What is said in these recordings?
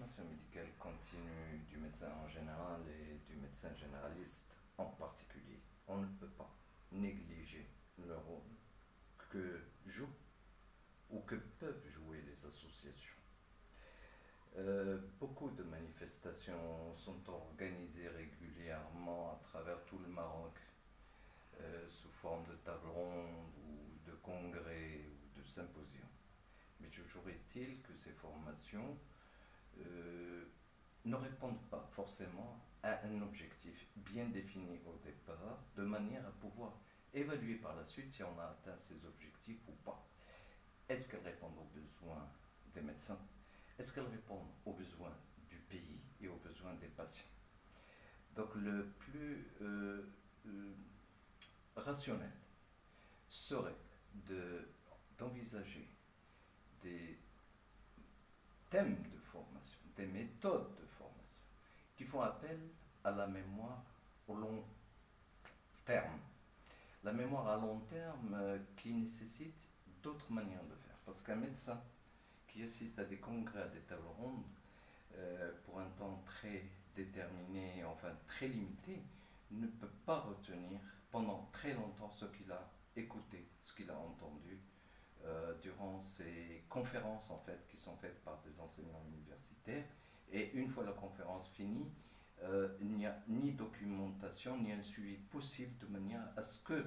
formation médicale continue du médecin en général et du médecin généraliste en particulier, on ne peut pas négliger le rôle que jouent ou que peuvent jouer les associations. Beaucoup de manifestations sont organisées régulièrement à travers tout le Maroc, sous forme de tables rondes ou de congrès ou de symposiums. Mais toujours est-il que ces formations ne répondent pas forcément à un objectif bien défini au départ, de manière à pouvoir évaluer par la suite si on a atteint ces objectifs ou pas. Est-ce qu'elles répondent aux besoins des médecins? Est-ce qu'elles répondent aux besoins du pays et aux besoins des patients? Donc le plus rationnel serait d'envisager des thèmes de formation, des méthodes de formation qui font appel à la mémoire au long terme. La mémoire à long terme qui nécessite d'autres manières de faire. Parce qu'un médecin qui assiste à des congrès, à des tables rondes, pour un temps très déterminé, enfin très limité, ne peut pas retenir pendant très longtemps ce qu'il a écouté, ce qu'il a entendu durant ces conférences en fait, qui sont faites par des enseignants universitaires. Et une fois la conférence finie, il n'y a ni documentation, ni un suivi possible de manière à ce que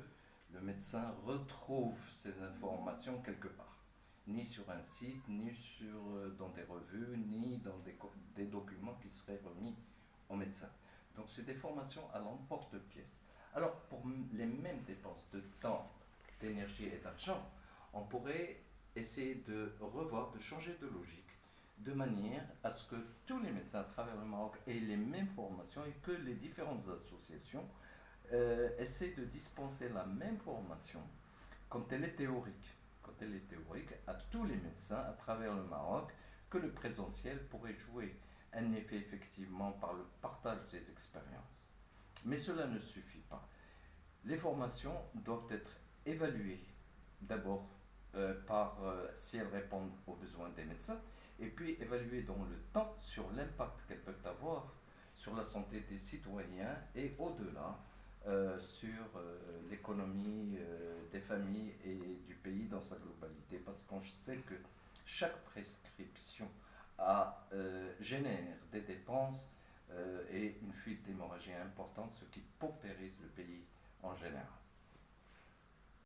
le médecin retrouve ces informations quelque part. Ni sur un site, ni dans des revues, ni dans des documents qui seraient remis au médecin. Donc c'est des formations à l'emporte-pièce. Alors pour les mêmes dépenses de temps, d'énergie et d'argent, on pourrait essayer de revoir, de changer de logique, de manière à ce que tous les médecins à travers le Maroc aient les mêmes formations et que les différentes associations essaient de dispenser la même formation quand elle est théorique. Quand elle est théorique, à tous les médecins à travers le Maroc, que le présentiel pourrait jouer un effet effectivement par le partage des expériences. Mais cela ne suffit pas. Les formations doivent être évaluées d'abord par si elles répondent aux besoins des médecins, et puis évaluées dans le temps sur l'impact qu'elles peuvent avoir sur la santé des citoyens et au-delà sur l'économie des familles et du pays dans sa globalité. Parce qu'on sait que chaque prescription génère des dépenses et une fuite d'hémorragie importante, ce qui paupérise le pays en général.